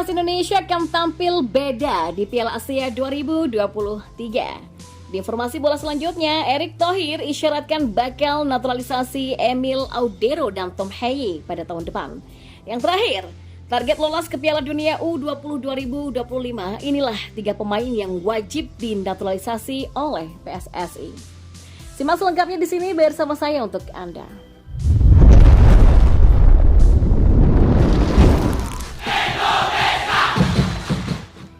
Timnas Indonesia akan tampil beda di Piala Asia 2023. Di informasi bola selanjutnya, Erick Thohir isyaratkan bakal naturalisasi Emil Audero dan Tom Haye pada tahun depan. Yang terakhir, target lolos ke Piala Dunia U20 2025, inilah 3 pemain yang wajib dinaturalisasi oleh PSSI. Simak selengkapnya di sini bersama saya untuk Anda.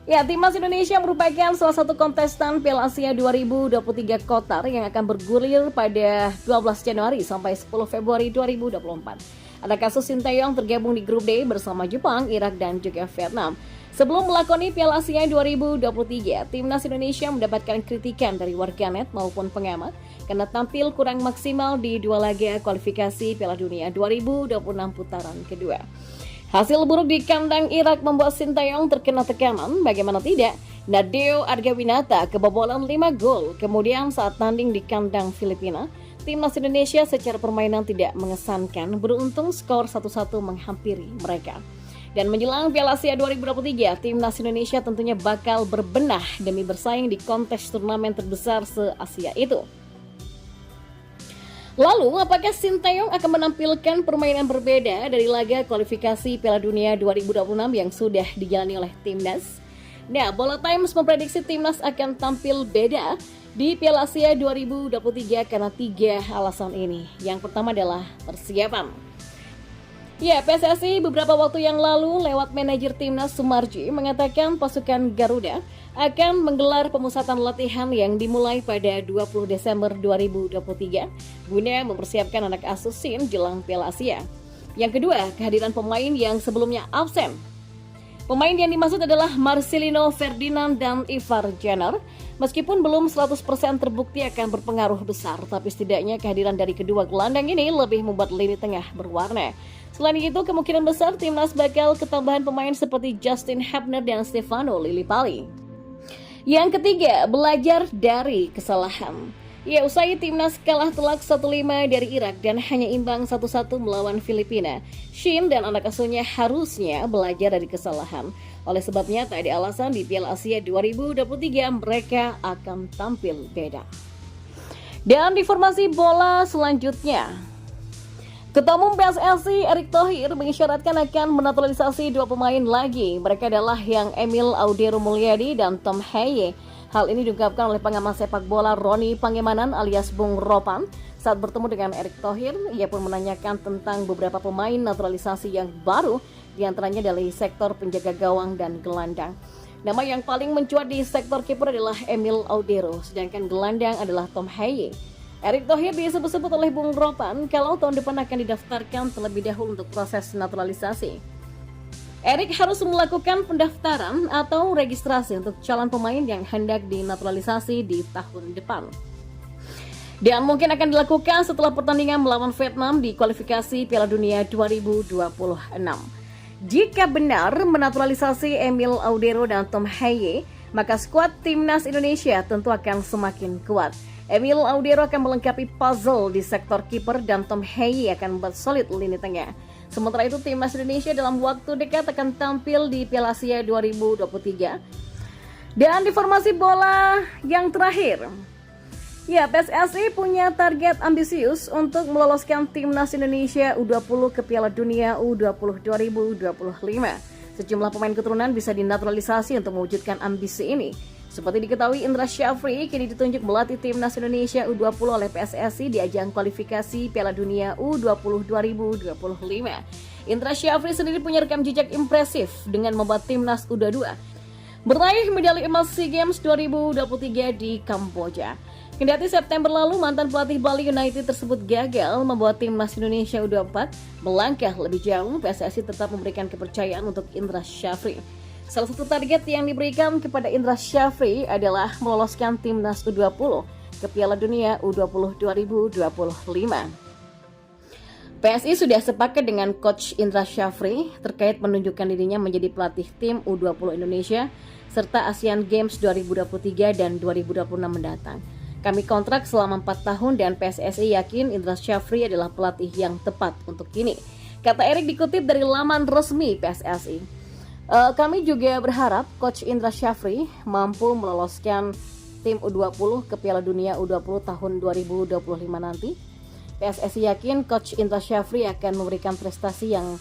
Ya, Timnas Indonesia merupakan salah satu kontestan Piala Asia 2023 Qatar yang akan bergulir pada 12 Januari sampai 10 Februari 2024. Ada kasus Sinteyong tergabung di grup D bersama Jepang, Irak, dan juga Vietnam. Sebelum melakoni Piala Asia 2023, Timnas Indonesia mendapatkan kritikan dari warganet maupun pengamat karena tampil kurang maksimal di 2 laga kualifikasi Piala Dunia 2026 putaran kedua. Hasil buruk di kandang Irak membuat Sinteyong terkena tekanan, bagaimana tidak. Nadeo Argawinata kebobolan 5 gol. Kemudian saat tanding di kandang Filipina, Timnas Indonesia secara permainan tidak mengesankan, beruntung skor 1-1 menghampiri mereka. Dan menjelang Piala Asia 2023, Timnas Indonesia tentunya bakal berbenah demi bersaing di kontes turnamen terbesar se-Asia itu. Lalu, apakah Sinteyong akan menampilkan permainan berbeda dari laga kualifikasi Piala Dunia 2026 yang sudah dijalani oleh Timnas? Nah, Bola Times memprediksi Timnas akan tampil beda di Piala Asia 2023 karena 3 alasan ini. Yang pertama adalah persiapan. Ya, PSSI beberapa waktu yang lalu lewat manajer Timnas Sumarji mengatakan pasukan Garuda akan menggelar pemusatan latihan yang dimulai pada 20 Desember 2023 guna mempersiapkan anak asuh SIN jelang Piala Asia. Yang kedua, kehadiran pemain yang sebelumnya absen. Pemain yang dimaksud adalah Marcelino Ferdinand dan Ivar Jenner. Meskipun belum 100% terbukti akan berpengaruh besar, tapi setidaknya kehadiran dari kedua gelandang ini lebih membuat lini tengah berwarna. Selain itu, kemungkinan besar Timnas bakal ketambahan pemain seperti Justin Hebner dan Stefano Lillipali. Yang ketiga, belajar dari kesalahan. Ya, usai Timnas kalah telak 1-5 dari Irak dan hanya imbang 1-1 melawan Filipina, Shin dan anak asuhnya harusnya belajar dari kesalahan. Oleh sebabnya, tak ada alasan di Piala Asia 2023 mereka akan tampil beda. Dan informasi bola selanjutnya, Ketua Umum PSSI Erick Thohir mengisyaratkan akan menaturalisasi 2 pemain lagi. Mereka adalah yang Emil Audero Mulyadi dan Tom Haye. Hal ini diungkapkan oleh pengamat sepak bola Roni Pangemanan alias Bung Ropan saat bertemu dengan Erick Thohir. Ia pun menanyakan tentang beberapa pemain naturalisasi yang baru, diantaranya dari sektor penjaga gawang dan gelandang. Nama yang paling mencuat di sektor kiper adalah Emil Audero, sedangkan gelandang adalah Tom Haye. Erick Thohir disebut-sebut oleh Bung Ropan kalau tahun depan akan didaftarkan terlebih dahulu untuk proses naturalisasi. Erick harus melakukan pendaftaran atau registrasi untuk calon pemain yang hendak dinaturalisasi di tahun depan. Dan mungkin akan dilakukan setelah pertandingan melawan Vietnam di kualifikasi Piala Dunia 2026. Jika benar menaturalisasi Emil Audero dan Tom Haye, maka skuad Timnas Indonesia tentu akan semakin kuat. Emil Audero akan melengkapi puzzle di sektor kiper dan Tom Haye akan membuat solid lini tengah. Sementara itu, Timnas Indonesia dalam waktu dekat akan tampil di Piala Asia 2023. Dan informasi bola yang terakhir, ya, PSSI punya target ambisius untuk meloloskan Timnas Indonesia U20 ke Piala Dunia U20 2025. Sejumlah pemain keturunan bisa dinaturalisasi untuk mewujudkan ambisi ini. Seperti diketahui, Indra Syafri kini ditunjuk melatih Timnas Indonesia U20 oleh PSSI di ajang kualifikasi Piala Dunia U20 2025. Indra Syafri sendiri punya rekam jejak impresif dengan membuat Timnas U22 meraih medali emas SEA Games 2023 di Kamboja. Kendati September lalu mantan pelatih Bali United tersebut gagal membawa Timnas Indonesia U24 melangkah lebih jauh, PSSI tetap memberikan kepercayaan untuk Indra Syafri. Salah satu target yang diberikan kepada Indra Syafri adalah meloloskan Timnas U20 ke Piala Dunia U20 2025. PSI sudah sepakat dengan Coach Indra Syafri terkait menunjukkan dirinya menjadi pelatih tim U20 Indonesia serta Asian Games 2023 dan 2026 mendatang. Kami kontrak selama 4 tahun dan PSSI yakin Indra Syafri adalah pelatih yang tepat untuk ini, kata Erick dikutip dari laman resmi PSSI. Kami juga berharap Coach Indra Syafri mampu meloloskan tim U20 ke Piala Dunia U20 tahun 2025 nanti. PSSI yakin Coach Indra Syafri akan memberikan prestasi yang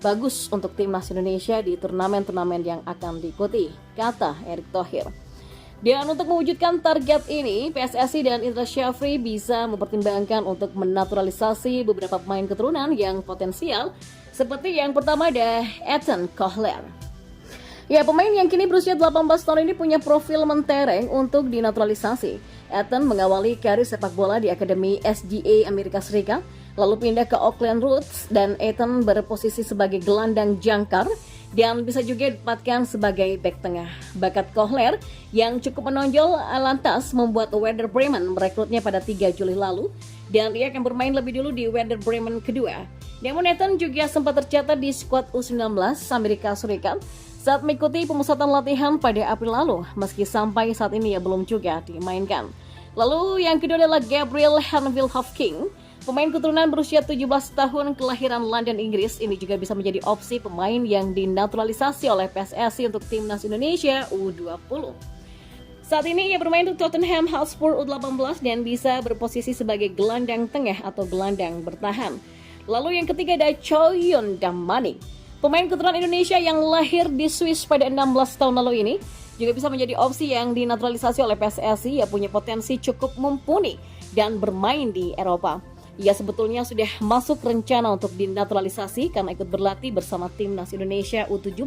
bagus untuk timnas Indonesia di turnamen-turnamen yang akan diikuti, kata Erick Thohir. Dan untuk mewujudkan target ini, PSSI dan Indra Syafri bisa mempertimbangkan untuk menaturalisasi beberapa pemain keturunan yang potensial, seperti yang pertama ada Ethan Kohler. Ya, pemain yang kini berusia 18 tahun ini punya profil mentereng untuk dinaturalisasi. Ethan mengawali karir sepak bola di Akademi SGA Amerika Serikat, lalu pindah ke Auckland Roots, dan Ethan berposisi sebagai gelandang jangkar dan bisa juga ditempatkan sebagai bek tengah. Bakat Kohler yang cukup menonjol lantas membuat Werder Bremen merekrutnya pada 3 Juli lalu, dan ia akan bermain lebih dulu di Werder Bremen kedua. Namun Ethan juga sempat tercatat di skuad U19 Amerika Serikat saat mengikuti pemusatan latihan pada April lalu, meski sampai saat ini ia belum juga dimainkan. Lalu yang kedua adalah Gabriel Hanville Hofking, pemain keturunan berusia 17 tahun kelahiran London, Inggris. Ini juga bisa menjadi opsi pemain yang dinaturalisasi oleh PSSI untuk timnas Indonesia U20. Saat ini ia bermain untuk Tottenham Hotspur U18 dan bisa berposisi sebagai gelandang tengah atau gelandang bertahan. Lalu yang ketiga ada Choyun Damanik, pemain keturunan Indonesia yang lahir di Swiss pada 16 tahun lalu ini, juga bisa menjadi opsi yang dinaturalisasi oleh PSSI. Ia punya potensi cukup mumpuni dan bermain di Eropa. Ia sebetulnya sudah masuk rencana untuk dinaturalisasi karena ikut berlatih bersama timnas Indonesia U17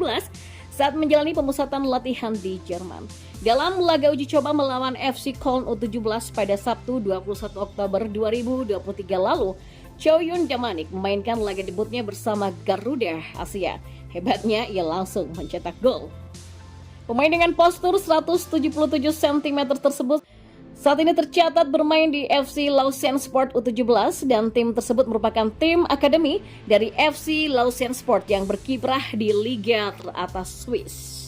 saat menjalani pemusatan latihan di Jerman. Dalam laga uji coba melawan FC Köln U17 pada Sabtu 21 Oktober 2023 lalu, Choyun Damanik memainkan laga debutnya bersama Garuda Asia. Hebatnya, ia langsung mencetak gol. Pemain dengan postur 177 cm tersebut saat ini tercatat bermain di FC Lausanne Sport U17 dan tim tersebut merupakan tim akademi dari FC Lausanne Sport yang berkiprah di Liga teratas Swiss.